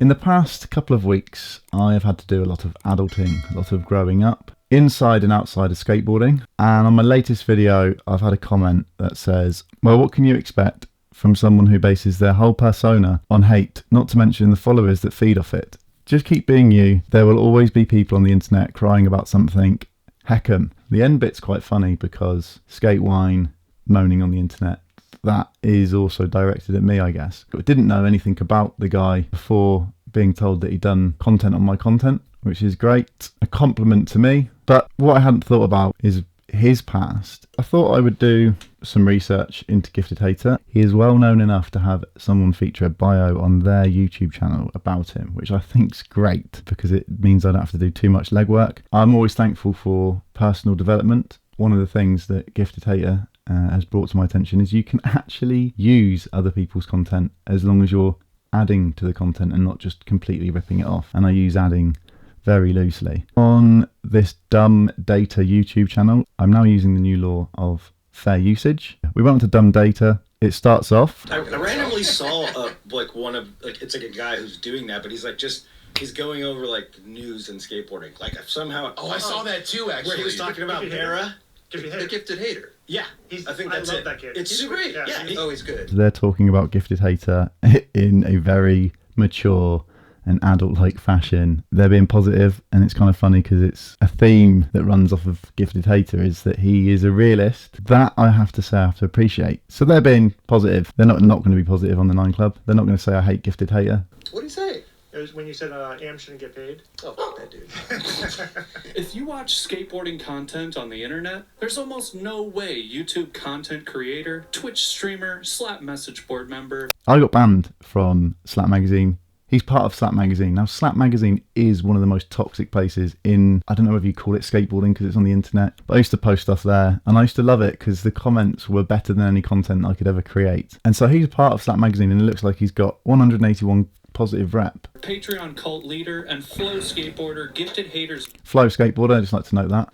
In the past couple of weeks, I have had to do a lot of adulting, a lot of growing up, inside and outside of skateboarding. And on my latest video, I've had a comment that says, well, what can you expect from someone who bases their whole persona on hate, not to mention the followers that feed off it? Just keep being you. There will always be people on the internet crying about something. Heck 'em. The end bit's quite funny because SkateWine moaning on the internet, that is also directed at me, I guess. I didn't know anything about the guy before being told that he'd done content on my content, which is great. A compliment to me. But what I hadn't thought about is his past. I thought I would do some research into Gifted Hater. He is well known enough to have someone feature a bio on their YouTube channel about him, which I think's great because it means I don't have to do too much legwork. I'm always thankful for personal development. One of the things that Gifted Hater has brought to my attention is you can actually use other people's content as long as you're adding to the content and not just completely ripping it off. And I use adding very loosely. On this dumb data YouTube channel, I'm now using the new law of fair usage. We went on to dumb data. It starts off. I randomly saw it's like a guy who's doing that, but he's going over like the news and skateboarding. Like somehow. Oh, I saw that too. Actually, where he was talking about Mara. The Gifted Hater. Yeah, I think that's love it. That kid. It's super great. Yeah, he's good. They're talking about Gifted Hater in a very mature and adult-like fashion. They're being positive, and it's kind of funny because it's a theme that runs off of Gifted Hater is that he is a realist. That I have to say I have to appreciate. So they're being positive. They're not going to be positive on the 9 Club. They're not going to say I hate Gifted Hater. What did he say? It was when you said Am shouldn't get paid. Oh, fuck that dude. If you watch skateboarding content on the internet, there's almost no way YouTube content creator, Twitch streamer, Slap message board member. I got banned from Slap Magazine. He's part of Slap Magazine. Now, Slap Magazine is one of the most toxic places in, I don't know if you call it skateboarding because it's on the internet, but I used to post stuff there and I used to love it because the comments were better than any content I could ever create. And so he's part of Slap Magazine and it looks like he's got 181 positive rep. Patreon cult leader and Flow skateboarder, Gifted Haters. Flow skateboarder, I'd just like to note that.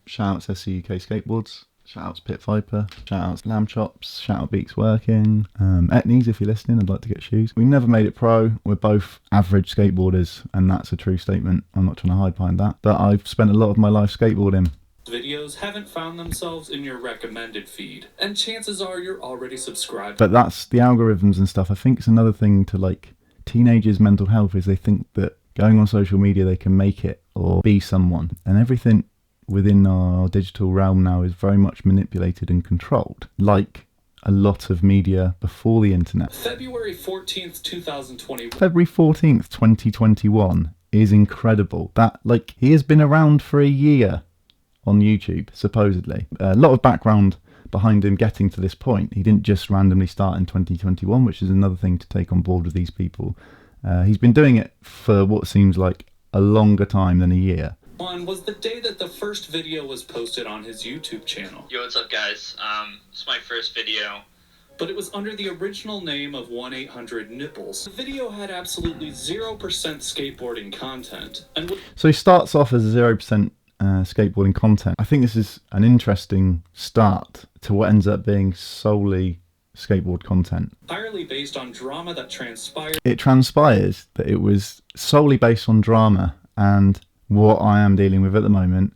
Shout out to SCUK Skateboards. Shout out to Pit Viper. Shout out to Lamb Chops. Shout out Beaks Working. Etnies, if you're listening, I'd like to get shoes. We never made it pro. We're both average skateboarders, and that's a true statement. I'm not trying to hide behind that. But I've spent a lot of my life skateboarding. Videos haven't found themselves in your recommended feed, and chances are you're already subscribed. But that's the algorithms and stuff. I think it's another thing to like teenagers' mental health is they think that going on social media they can make it or be someone, and everything within our digital realm now is very much manipulated and controlled, like a lot of media before the internet. February 14th, 2020. February 14th, 2021 is incredible. That, like, he has been around for a year on YouTube, supposedly. A lot of background behind him getting to this point. He didn't just randomly start in 2021, which is another thing to take on board with these people. He's been doing it for what seems like a longer time than a year. One was the day that the first video was posted on his YouTube channel. Yo, what's up, guys? It's my first video. But it was under the original name of 1-800-Nipples. The video had absolutely 0% skateboarding content. So he starts off as 0% skateboarding content. I think this is an interesting start to what ends up being solely skateboard content. Entirely based on drama that transpired. It transpires that it was solely based on drama, and what I am dealing with at the moment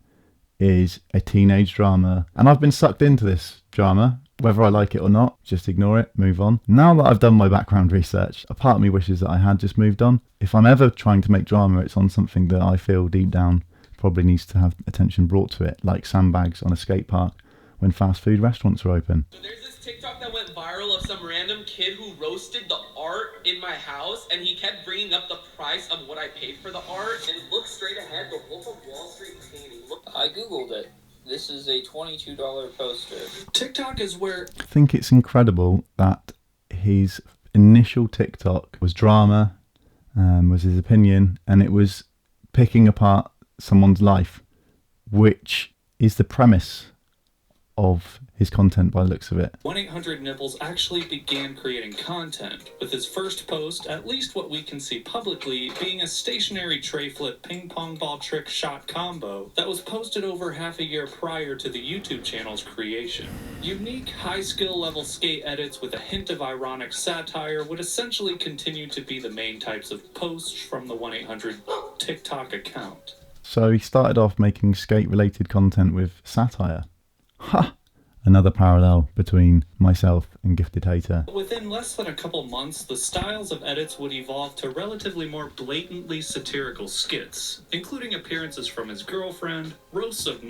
is a teenage drama, and I've been sucked into this drama, whether I like it or not. Just ignore it, move on. Now that I've done my background research, a part of me wishes that I had just moved on. If I'm ever trying to make drama, it's on something that I feel deep down probably needs to have attention brought to it, like sandbags on a skate park when fast food restaurants are open. So there's this TikTok that went viral of some random kid who roasted the art in my house, and he kept bringing up the price of what I paid for the art. And look straight ahead, the Wolf of Wall Street painting. I googled it. This is a $22 poster. TikTok is where... I think it's incredible that his initial TikTok was drama, was his opinion, and it was picking apart someone's life, which is the premise of his content by the looks of it. 1-800-Nipples actually began creating content, with his first post, at least what we can see publicly, being a stationary tray flip ping pong ball trick shot combo that was posted over half a year prior to the YouTube channel's creation. Unique, high skill level skate edits with a hint of ironic satire would essentially continue to be the main types of posts from the 1-800 TikTok account. So he started off making skate related content with satire. Ha! Another parallel between myself and Gifted Hater. Within less than a couple months, the styles of edits would evolve to relatively more blatantly satirical skits, including appearances from his girlfriend, roasts of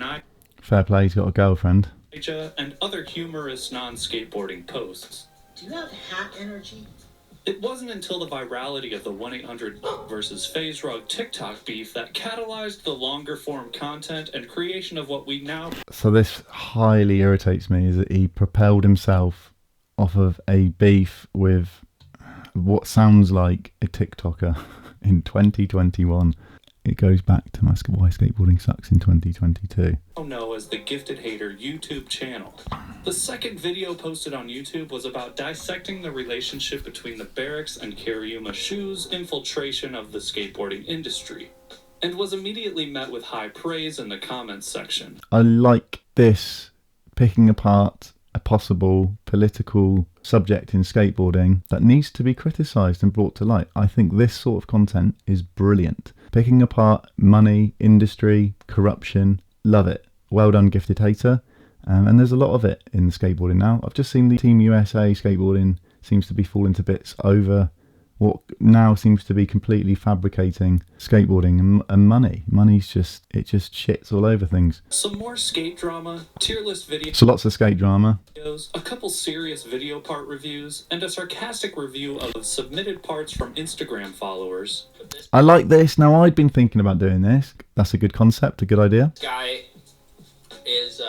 Fair play, he's got a girlfriend. Nija, and other humorous non-skateboarding posts. Do you have hat energy? It wasn't until the virality of the 1-800 versus FaZe Rug TikTok beef that catalyzed the longer form content and creation of what we now... So this highly irritates me, is that he propelled himself off of a beef with what sounds like a TikToker in 2021. It goes back to why skateboarding sucks in 2022. know as the Gifted Hater YouTube channel. The second video posted on YouTube was about dissecting the relationship between the Barracks and Kariuma Shoes infiltration of the skateboarding industry, and was immediately met with high praise in the comments section. I like this, picking apart a possible political subject in skateboarding that needs to be criticised and brought to light. I think this sort of content is brilliant. Picking apart money, industry, corruption, love it. Well done, Gifted Hater. And there's a lot of it in skateboarding now. I've just seen the Team USA skateboarding seems to be falling to bits over what now seems to be completely fabricating skateboarding and money. Money's just, it just shits all over things. Some more skate drama, tier list videos. So lots of skate drama. A couple serious video part reviews, and a sarcastic review of submitted parts from Instagram followers. I like this. Now, I'd been thinking about doing this. That's a good concept, a good idea. This guy is,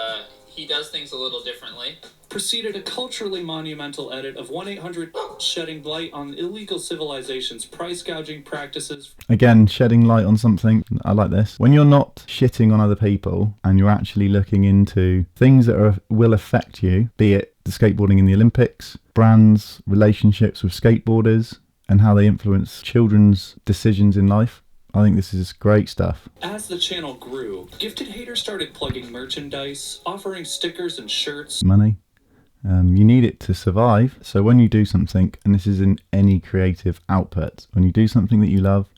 he does things a little differently. Preceded a culturally monumental edit of 1-800 shedding light on illegal civilization's price gouging practices. Again, shedding light on something. I like this. When you're not shitting on other people and you're actually looking into things that will affect you, be it the skateboarding in the Olympics, brands, relationships with skateboarders, and how they influence children's decisions in life. I think this is great stuff. As the channel grew, Gifted Hater started plugging merchandise, offering stickers and shirts. Money. You need it to survive. So when you do something, and this is in any creative output, when you do something that you love,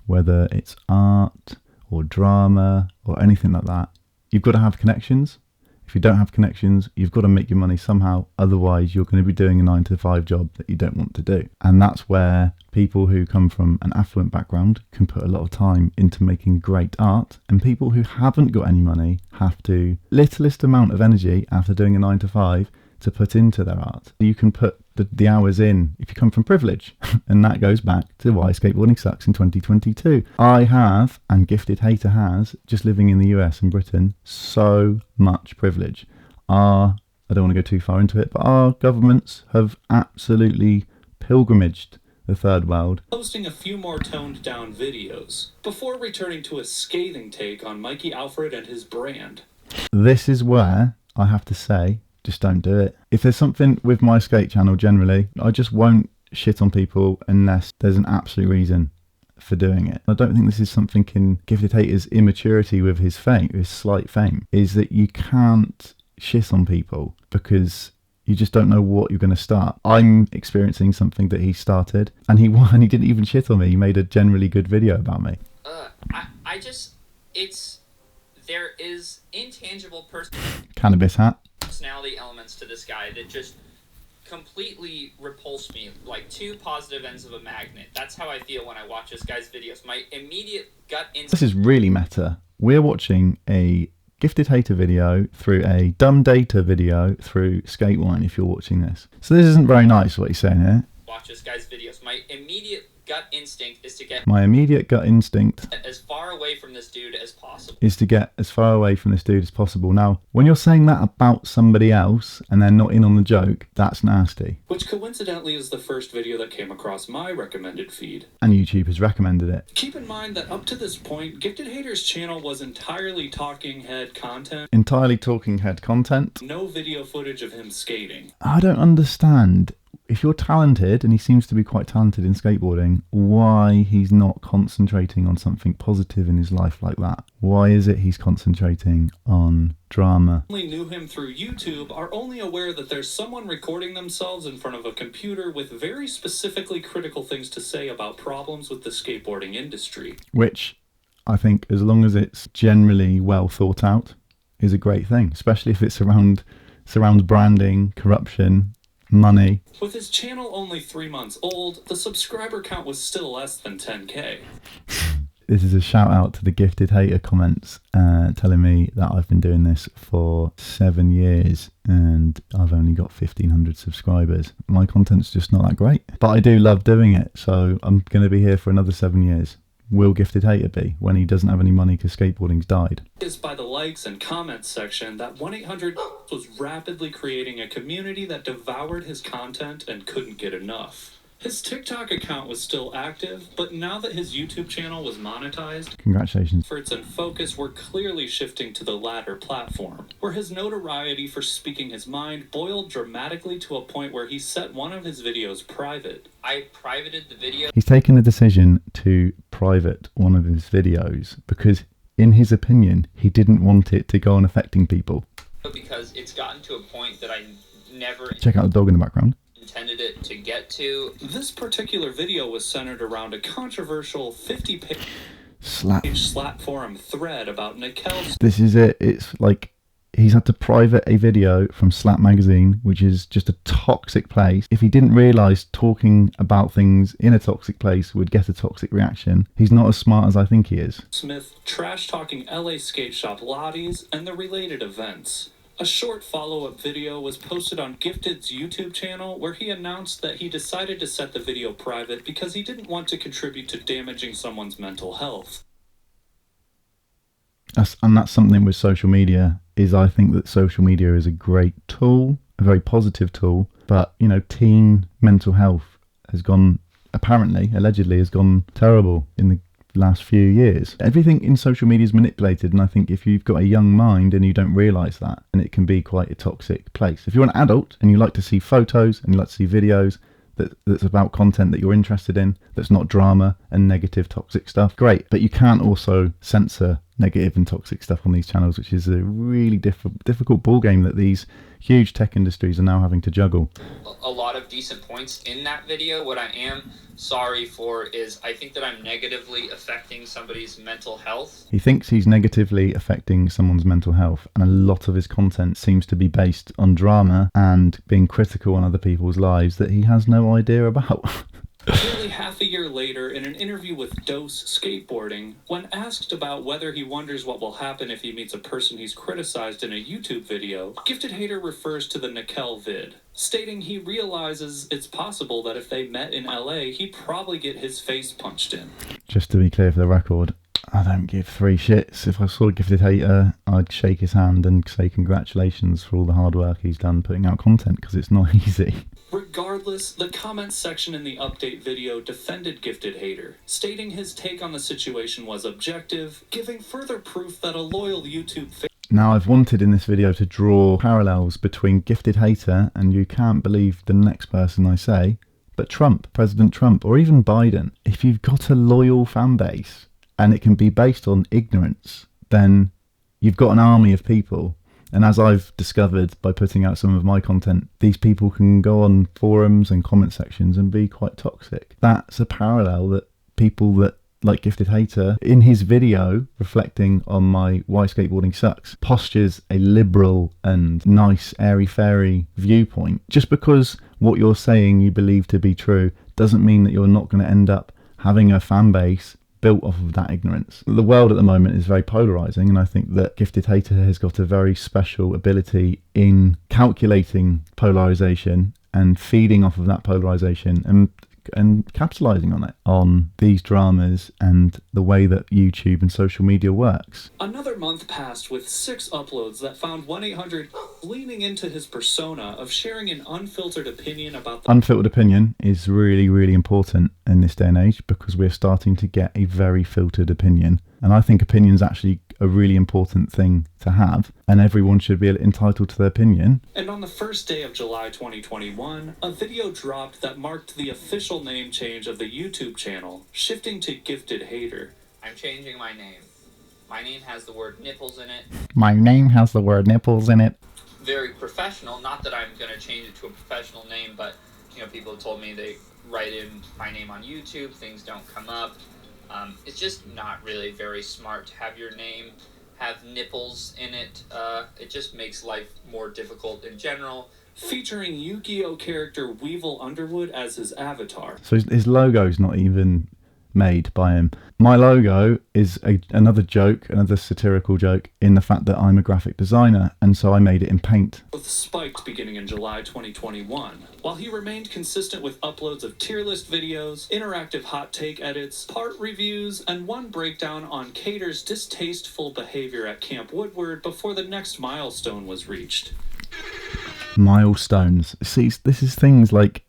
whether it's art or drama or anything like that, you've got to have connections. If you don't have connections, you've got to make your money somehow. Otherwise, you're going to be doing a 9-to-5 job that you don't want to do. And that's where people who come from an affluent background can put a lot of time into making great art. And people who haven't got any money have to littlest amount of energy after doing a 9-to-5 to put into their art. You can put the hours in if you come from privilege. And that goes back to why skateboarding sucks in 2022. I have, and Gifted Hater has, just living in the US and Britain, so much privilege. I don't want to go too far into it, but our governments have absolutely pilgrimaged the third world. Posting a few more toned down videos, before returning to a scathing take on Mikey Alfred and his brand. This is where I have to say, just don't do it. If there's something with my skate channel generally, I just won't shit on people unless there's an absolute reason for doing it. I don't think this is something in Gifted Hater's immaturity with his fame, his slight fame, is that you can't shit on people because you just don't know what you're going to start. I'm experiencing something that he started, and he didn't even shit on me. He made a generally good video about me. There is intangible Cannabis hat. personality elements to this guy that just completely repulse me, like two positive ends of a magnet. That's how I feel when I watch this guy's videos. My immediate gut instinct. This is really meta. We're watching a Gifted Hater video through a Dumb Data video through SkateWine if you're watching this. So this isn't very nice what he's saying here. Watch this guy's videos. My immediate gut instinct is to get My immediate gut instinct as far away from this dude as possible. is to get as far away from this dude as possible. Now, when you're saying that about somebody else and they're not in on the joke, that's nasty. Which coincidentally is the first video that came across my recommended feed. And YouTube has recommended it. Keep in mind that up to this point, Gifted Hater's channel was entirely talking head content. Entirely talking head content. No video footage of him skating. I don't understand. If you're talented, and he seems to be quite talented in skateboarding, why he's not concentrating on something positive in his life like that? Why is it he's concentrating on drama? Only knew him through YouTube are only aware that there's someone recording themselves in front of a computer with very specifically critical things to say about problems with the skateboarding industry. Which I think, as long as it's generally well thought out, is a great thing, especially if it surrounds branding, corruption, money. With his channel only 3 months old, the subscriber count was still less than 10k. This is a shout out to the Gifted Hater comments telling me that I've been doing this for 7 years and I've only got 1,500 subscribers. My content's just not that great, but I do love doing it, so I'm going to be here for another 7 years. Will Gifted Hater be when he doesn't have any money because skateboarding's died? It's by the likes and comments section that 1-800 was rapidly creating a community that devoured his content and couldn't get enough. His TikTok account was still active, but now that his YouTube channel was monetized, Congratulations. efforts and focus were clearly shifting to the latter platform, where his notoriety for speaking his mind boiled dramatically to a point where he set one of his videos private. I privated the video He's taken the decision to private one of his videos because, in his opinion, he didn't want it to go on affecting people. because it's gotten to a point that I never Check out the dog in the background. intended it to get to. This particular video was centered around a controversial 50-page Slap. Slap forum thread about Nikel's This is it. It's like he's had to private a video from Slap magazine, which is just a toxic place. If he didn't realise talking about things in a toxic place would get a toxic reaction, he's not as smart as I think he is. Smith trash-talking LA skate shop lotties and the related events. A short follow-up video was posted on Gifted's YouTube channel where he announced that he decided to set the video private because he didn't want to contribute to damaging someone's mental health. That's something with social media, is I think that social media is a great tool, a very positive tool, but, you know, teen mental health has gone, apparently, allegedly, has gone terrible in the last few years. Everything in social media is manipulated, and I think if you've got a young mind and you don't realise that, then it can be quite a toxic place. If you're an adult and you like to see photos and you like to see videos that's about content that you're interested in, that's not drama and negative toxic stuff, great. But you can't also censor negative and toxic stuff on these channels, which is a really difficult ball game that these huge tech industries are now having to juggle. A lot of decent points in that video. What I am sorry for is I think that I'm negatively affecting somebody's mental health. He thinks he's negatively affecting someone's mental health, and a lot of his content seems to be based on drama and being critical on other people's lives that he has no idea about. Nearly half a year later, in an interview with Dose Skateboarding, when asked about whether he wonders what will happen if he meets a person he's criticized in a YouTube video, Gifted Hater refers to the Nikel vid, stating he realizes it's possible that if they met in LA, he'd probably get his face punched in. Just to be clear for the record, I don't give three shits. If I saw a Gifted Hater, I'd shake his hand and say congratulations for all the hard work he's done putting out content, because it's not easy. Regardless, the comments section in the update video defended Gifted Hater, stating his take on the situation was objective, giving further proof that a loyal YouTube fan. Now, I've wanted in this video to draw parallels between Gifted Hater and, you can't believe the next person I say, but Trump, President Trump, or even Biden. If you've got a loyal fan base and it can be based on ignorance, then you've got an army of people. And as I've discovered by putting out some of my content, these people can go on forums and comment sections and be quite toxic. That's a parallel that people that like Gifted Hater, in his video reflecting on my Why Skateboarding Sucks, postures a liberal and nice airy-fairy viewpoint. Just because what you're saying you believe to be true doesn't mean that you're not going to end up having a fan base built off of that ignorance. The world at the moment is very polarizing, and I think that Gifted Hater has got a very special ability in calculating polarization and feeding off of that polarization and and capitalizing on it, on these dramas and the way that YouTube and social media works. Another month passed with 6 uploads that found 1-800 leaning into his persona of sharing an unfiltered opinion about the Unfiltered opinion is really, really important in this day and age because we're starting to get a very filtered opinion. And I think opinion's actually a really important thing to have, and everyone should be entitled to their opinion. And on the first day of July 2021, a video dropped that marked the official name change of the YouTube channel, shifting to Gifted Hater. I'm changing my name. My name has the word nipples in it. My name has the word nipples in it. Very professional. Not that I'm going to change it to a professional name, but people have told me they write in my name on YouTube, things don't come up. It's just not really very smart to have your name have nipples in it. It just makes life more difficult in general. Featuring Yu-Gi-Oh! Character Weevil Underwood as his avatar. So his logo's not even made by him. My logo is another joke, another satirical joke, in the fact that I'm a graphic designer, and so I made it in paint. Both spiked beginning in July 2021, while he remained consistent with uploads of tier list videos, interactive hot take edits, part reviews, and one breakdown on Cater's distasteful behavior at Camp Woodward before the next milestone was reached. Milestones. See, this is things like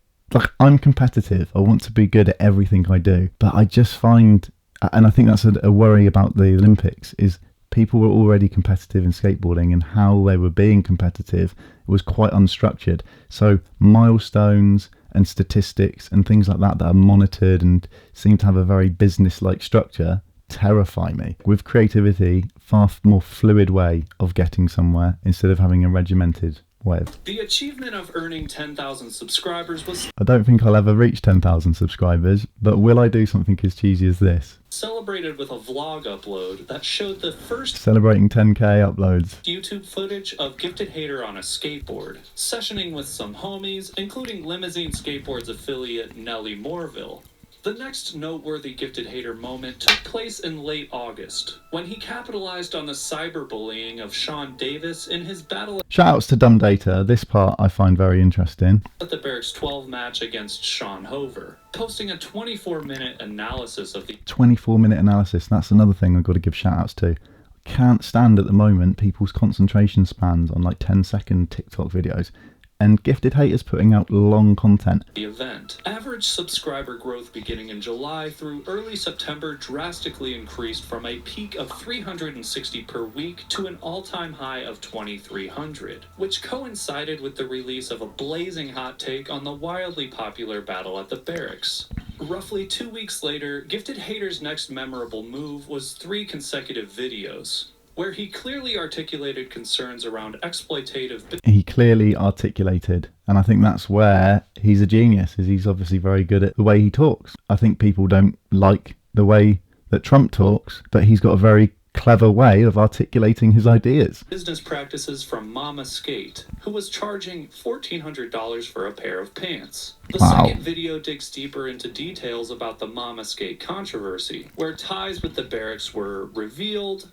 I'm competitive. I want to be good at everything I do, but I just find, and I think that's a worry about the Olympics, is people were already competitive in skateboarding, and how they were being competitive was quite unstructured. So milestones and statistics and things like that are monitored and seem to have a very business-like structure terrify me. With creativity, far more fluid way of getting somewhere instead of having a regimented way. The achievement of earning 10,000 subscribers was I don't think I'll ever reach 10,000 subscribers, but will I do something as cheesy as this? celebrated with a vlog upload that showed the first Celebrating 10k uploads. YouTube footage of Gifted Hater on a skateboard, sessioning with some homies, including Limousine Skateboards affiliate Nellie Morville. The next noteworthy Gifted Hater moment took place in late August, when he capitalized on the cyberbullying of Sean Davis in his battle Shoutouts to Dumb Data. This part I find very interesting. at the Barracks 12 match against Sean Hover, posting a 24-minute analysis of the 24-minute analysis. That's another thing I've got to give shoutouts to. I can't stand at the moment people's concentration spans on like 10-second TikTok videos. And Gifted Haters putting out long content. event. Average subscriber growth beginning in July through early September drastically increased from a peak of 360 per week to an all-time high of 2,300, which coincided with the release of a blazing hot take on the wildly popular battle at the Barracks. Roughly 2 weeks later, Gifted Hater's next memorable move was 3 consecutive videos, where he clearly articulated concerns around exploitative He clearly articulated, and I think that's where he's a genius, is he's obviously very good at the way he talks. I think people don't like the way that Trump talks, but he's got a very clever way of articulating his ideas. business practices from Mama Skate, who was charging $1,400 for a pair of pants. The Wow. second video digs deeper into details about the Mama Skate controversy, where ties with the Barracks were revealed.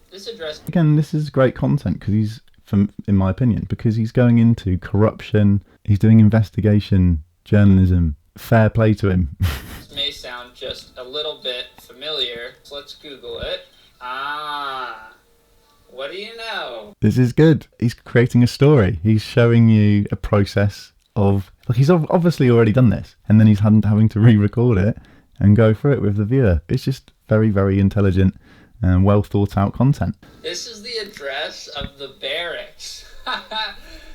This address Again, this is great content because he's, in my opinion, because he's going into corruption, he's doing investigation journalism. Fair play to him. may sound just a little bit familiar, so let's Google it. What do you know? This is good. He's creating a story. He's showing you a process of, like, he's obviously already done this, and then he's having to re-record it and go through it with the viewer. It's just very, very intelligent and well thought out content. This is the address of the Barracks.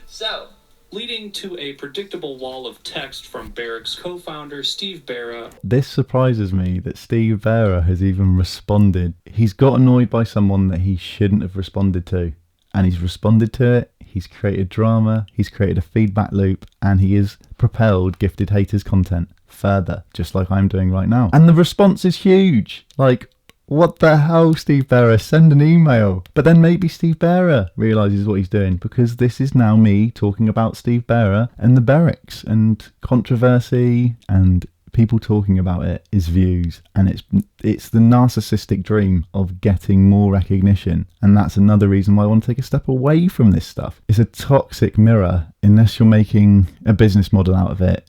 So, Leading to a predictable wall of text from Barracks co-founder Steve Barra. This surprises me that Steve Barra has even responded. He's got annoyed by someone that he shouldn't have responded to, and he's responded to it. He's created drama, he's created a feedback loop, and he has propelled Gifted Haters content further, just like I'm doing right now. And the response is huge. Like, what the hell, Steve Barra? Send an email. But then maybe Steve Barra realises what he's doing, because this is now me talking about Steve Barra and the Barracks, and controversy and people talking about it is views, and it's the narcissistic dream of getting more recognition. And that's another reason why I want to take a step away from this stuff. It's a toxic mirror. Unless you're making a business model out of it,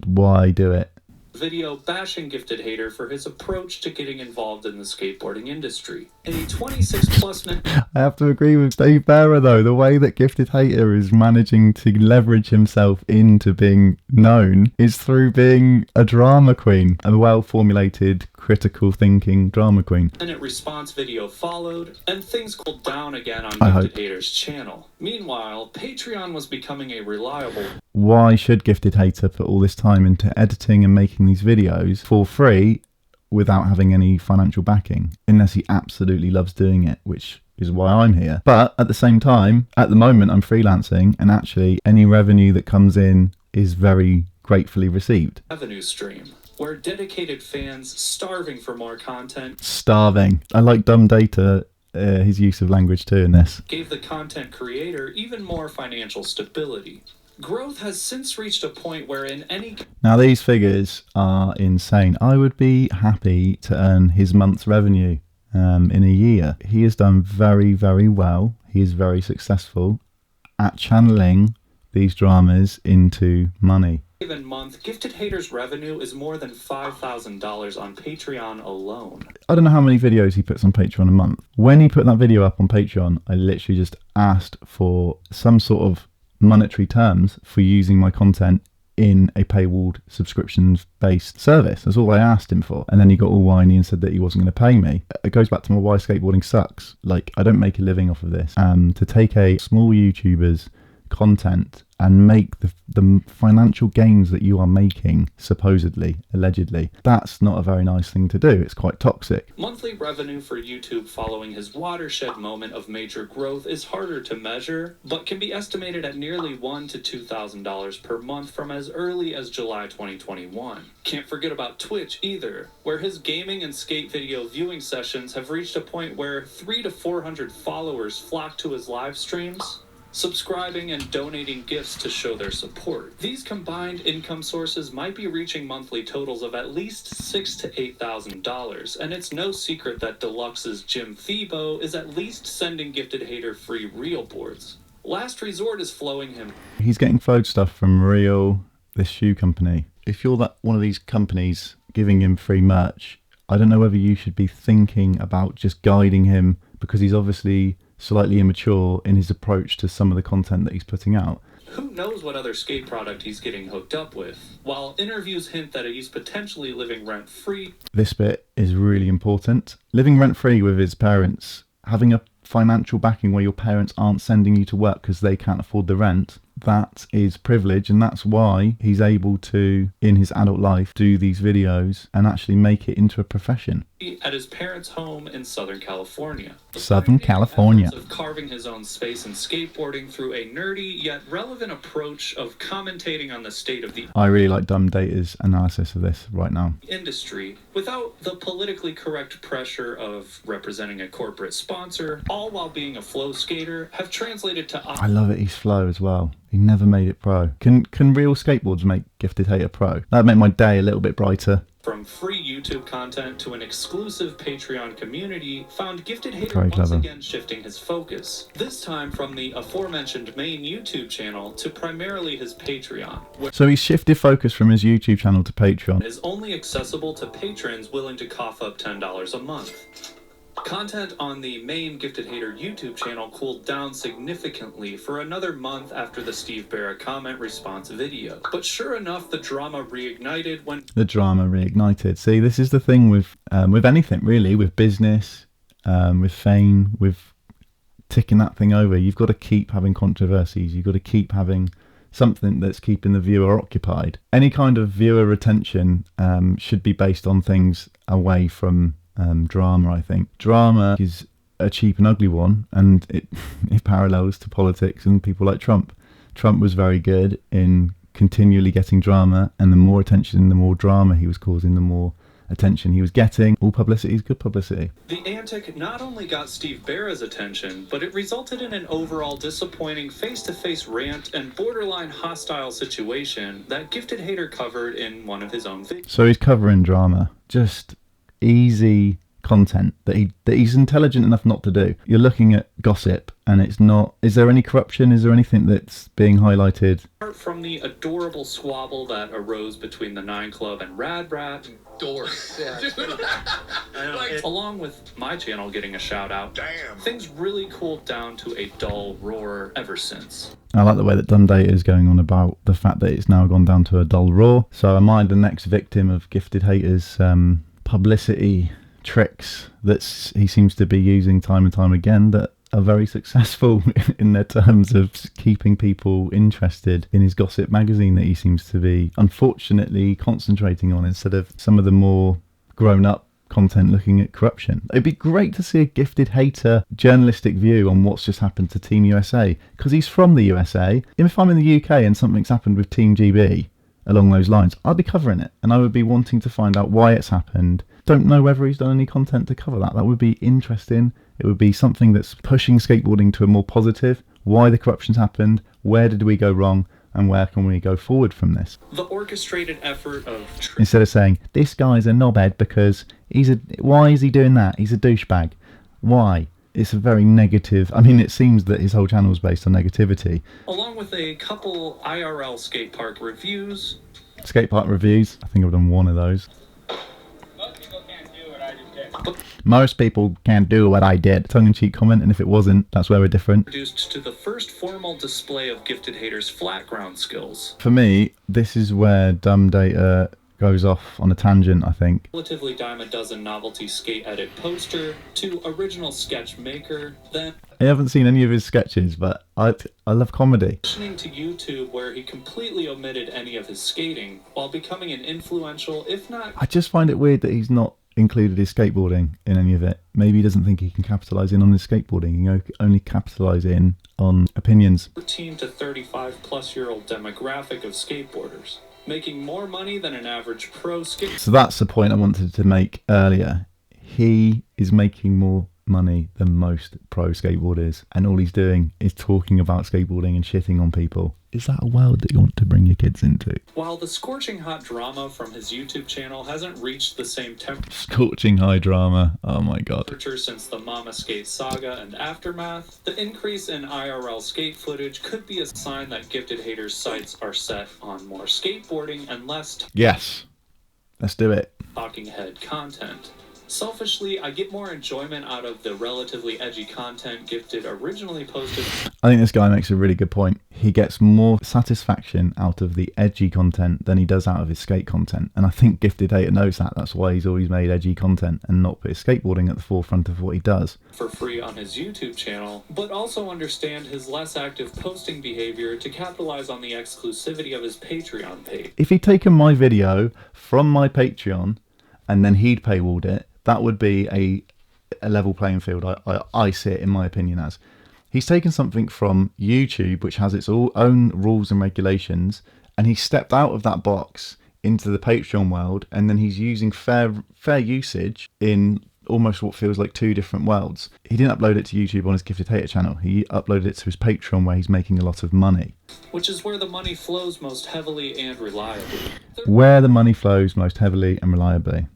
why do it? video bashing Gifted Hater for his approach to getting involved in the skateboarding industry. A 26-plus minute... I have to agree with Steve Bearer though, the way that Gifted Hater is managing to leverage himself into being known is through being a drama queen, a well-formulated, critical thinking drama queen. Response video followed, and things cooled down again on Gifted Hater's channel. Meanwhile, Patreon was becoming a reliable... Why should Gifted Hater put all this time into editing and making these videos for free without having any financial backing? Unless he absolutely loves doing it, which is why I'm here. But at the same time, at the moment I'm freelancing, and actually any revenue that comes in is very gratefully received. Revenue stream, where dedicated fans starving for more content. Starving. I like Dumb Data, his use of language too in this. Gave the content creator even more financial stability. Growth has since reached a point where in any... Now these figures are insane. I would be happy to earn his month's revenue in a year. He has done very, very well. He is very successful at channeling these dramas into money. Given month, Gifted Hater's revenue is more than $5,000 on Patreon alone. I don't know how many videos he puts on Patreon a month. When he put that video up on Patreon, I literally just asked for some sort of monetary terms for using my content in a paywalled subscriptions-based service. That's all I asked him for. And then he got all whiny and said that he wasn't going to pay me. It goes back to my why skateboarding sucks. Like, I don't make a living off of this. To take a small YouTuber's content and make the financial gains that you are making, supposedly, allegedly, that's not a very nice thing to do. It's quite toxic. Monthly revenue for YouTube following his watershed moment of major growth is harder to measure, but can be estimated at nearly $1,000 to $2,000 per month from as early as July 2021. Can't forget about Twitch either, where his gaming and skate video viewing sessions have reached a point where 300 to 400 followers flock to his live streams, subscribing and donating gifts to show their support. These combined income sources might be reaching monthly totals of at least $6,000 to $8,000, and it's no secret that Deluxe's Jim Thiebaud is at least sending Gifted Hater free reel boards. Last Resort is flowing him. He's getting flowed stuff from Reel, this shoe company. If you're that one of these companies giving him free merch, I don't know whether you should be thinking about just guiding him, because he's obviously slightly immature in his approach to some of the content that he's putting out. Who knows what other skate product he's getting hooked up with, while interviews hint that he's potentially living rent-free. This bit is really important. Living rent-free with his parents, having a financial backing where your parents aren't sending you to work because they can't afford the rent, that is privilege, and that's why he's able to, in his adult life, do these videos and actually make it into a profession. At his parents' home in Southern California. Southern California. Of carving his own space in skateboarding through a nerdy yet relevant approach of commentating on the state of the I really like Dumb Data's analysis of this right now. Industry without the politically correct pressure of representing a corporate sponsor, all while being a flow skater, have translated to... I love it, he's flow as well. He never made it pro. Can real skateboards make Gifted Hater pro? That'd make my day a little bit brighter. From free YouTube content to an exclusive Patreon community, found Gifted Hater Very once clever. again shifting his focus. This time from the aforementioned main YouTube channel to primarily his Patreon, where So he's shifted focus from his YouTube channel to Patreon. is only accessible to patrons willing to cough up $10 a month. Content on the main Gifted Hater YouTube channel cooled down significantly for another month after the Steve Bearer comment response video. But sure enough, the drama reignited when... The drama reignited. See, this is the thing with anything, really, with business, with fame, with ticking that thing over. You've got to keep having controversies. You've got to keep having something that's keeping the viewer occupied. Any kind of viewer retention should be based on things away from drama, I think. Drama is a cheap and ugly one, and it parallels to politics and people like Trump. Trump was very good in continually getting drama, and the more attention, the more drama he was causing, the more attention he was getting. All publicity is good publicity. The antic not only got Steve Bearer's attention, but it resulted in an overall disappointing face-to-face rant and borderline hostile situation that Gifted Hater covered in one of his own videos. So he's covering drama. Just easy content that he's intelligent enough not to do. You're looking at gossip, and it's not. Is there any corruption? Is there anything that's being highlighted? Apart from the adorable squabble that arose between the 9 Club and Rad Brat, along with my channel getting a shout out, things really cooled down to a dull roar ever since. I like the way that Dumb Data is going on about the fact that it's now gone down to a dull roar. So am I the next victim of Gifted Haters' publicity tricks that he seems to be using time and time again that are very successful in their terms of keeping people interested in his gossip magazine that he seems to be unfortunately concentrating on, instead of some of the more grown-up content looking at corruption? It'd be great to see a Gifted Hater journalistic view on what's just happened to Team USA, because he's from the USA. If I'm in the UK and something's happened with Team GB along those lines, I'd be covering it, and I would be wanting to find out why it's happened. Don't know whether he's done any content to cover that. That would be interesting. It would be something that's pushing skateboarding to a more positive. Why the corruption's happened, where did we go wrong, and where can we go forward from this? The orchestrated effort of... Instead of saying, this guy's a knobhead because why is he doing that? He's a douchebag. Why? It's a very negative... I mean, it seems that his whole channel is based on negativity. Along with a couple IRL skate park reviews. Skate park reviews. I think I've done one of those. Most people can't do what I did. Tongue-in-cheek comment, and if it wasn't, that's where we're different. Introduced to the first formal display of Gifted Haters' flat ground skills. For me, this is where Dumb Data goes off on a tangent, I think. Relatively dime a dozen novelty skate edit poster to original sketch maker, then... I haven't seen any of his sketches, but I love comedy. Listening to YouTube, where he completely omitted any of his skating, while becoming an influential, if not... I just find it weird that he's not included his skateboarding in any of it. Maybe he doesn't think he can capitalise in on his skateboarding. He can only capitalise in on opinions. 13 to 35 plus year old demographic of skateboarders, making more money than an average pro skate. So that's the point I wanted to make earlier. He is making more money than most pro skateboarders, and all he's doing is talking about skateboarding and shitting on people. Is that a world that you want to bring your kids into? While the scorching hot drama from his YouTube channel hasn't reached the same Scorching high drama, oh my god. temperature since the Mama Skate saga and aftermath, the increase in IRL skate footage could be a sign that Gifted Haters' sights are set on more skateboarding and less Yes, let's do it. talking head content. Selfishly, I get more enjoyment out of the relatively edgy content Gifted originally posted. I think this guy makes a really good point. He gets more satisfaction out of the edgy content than he does out of his skate content. And I think Gifted Hater knows that. That's why he's always made edgy content and not put his skateboarding at the forefront of what he does. For free on his YouTube channel, but also understand his less active posting behavior to capitalize on the exclusivity of his Patreon page. If he'd taken my video from my Patreon and then he'd paywalled it, that would be a level playing field, I see it, in my opinion, as. He's taken something from YouTube, which has its own rules and regulations, and he stepped out of that box into the Patreon world, and then he's using fair usage in almost what feels like two different worlds. He didn't upload it to YouTube on his Gifted Hater channel. He uploaded it to his Patreon, where he's making a lot of money. Which is where the money flows most heavily and reliably. Where the money flows most heavily and reliably.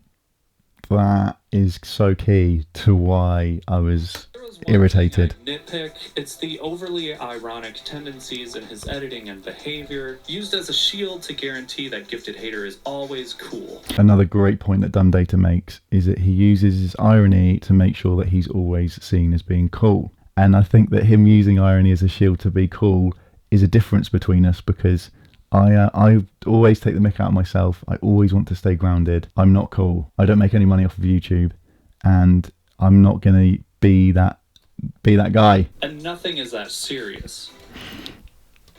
That is so key to why I was irritated. Nitpick, it's the overly ironic tendencies in his editing and behavior, used as a shield to guarantee that Gifted Hater is always cool. Another great point that Dumb Data makes is that he uses his irony to make sure that he's always seen as being cool. And I think that him using irony as a shield to be cool is a difference between us, because I always take the mick out of myself. I always want to stay grounded. I'm not cool. I don't make any money off of YouTube, and I'm not going to be that guy. And nothing is that serious.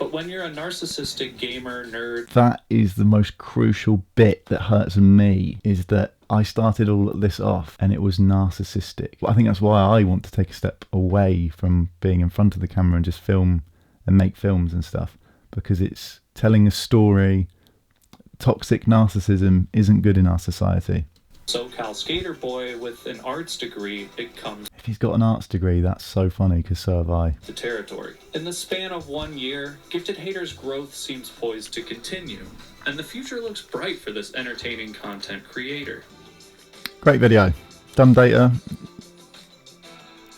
But when you're a narcissistic gamer nerd... That is the most crucial bit that hurts me, is that I started all this off and it was narcissistic. I think that's why I want to take a step away from being in front of the camera and just film and make films and stuff, because it's telling a story. Toxic narcissism isn't good in our society. SoCal skater boy with an arts degree, it comes... If he's got an arts degree, that's so funny, because so have I. ...the territory. In the span of 1 year, Gifted Hater's growth seems poised to continue, and the future looks bright for this entertaining content creator. Great video. Dumb Data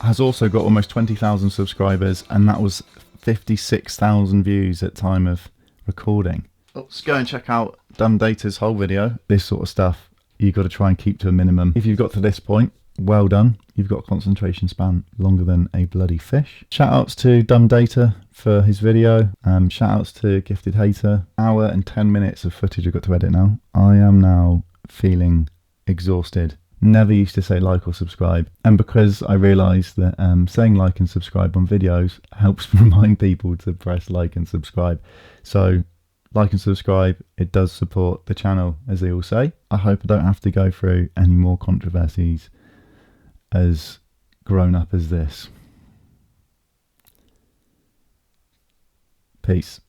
has also got almost 20,000 subscribers, and that was 56,000 views at time of recording. Let's go and check out Dumb Data's whole video. This sort of stuff you've got to try and keep to a minimum. If you've got to this point, well done. You've got a concentration span longer than a bloody fish. Shout outs to Dumb Data for his video. Shout outs to Gifted Hater. Hour and 10 minutes of footage I've got to edit now. I am now feeling exhausted. Never used to say like or subscribe, and because I realised that saying like and subscribe on videos helps remind people to press like and subscribe. So like and subscribe, it does support the channel, as they all say. I hope I don't have to go through any more controversies as grown up as this. Peace.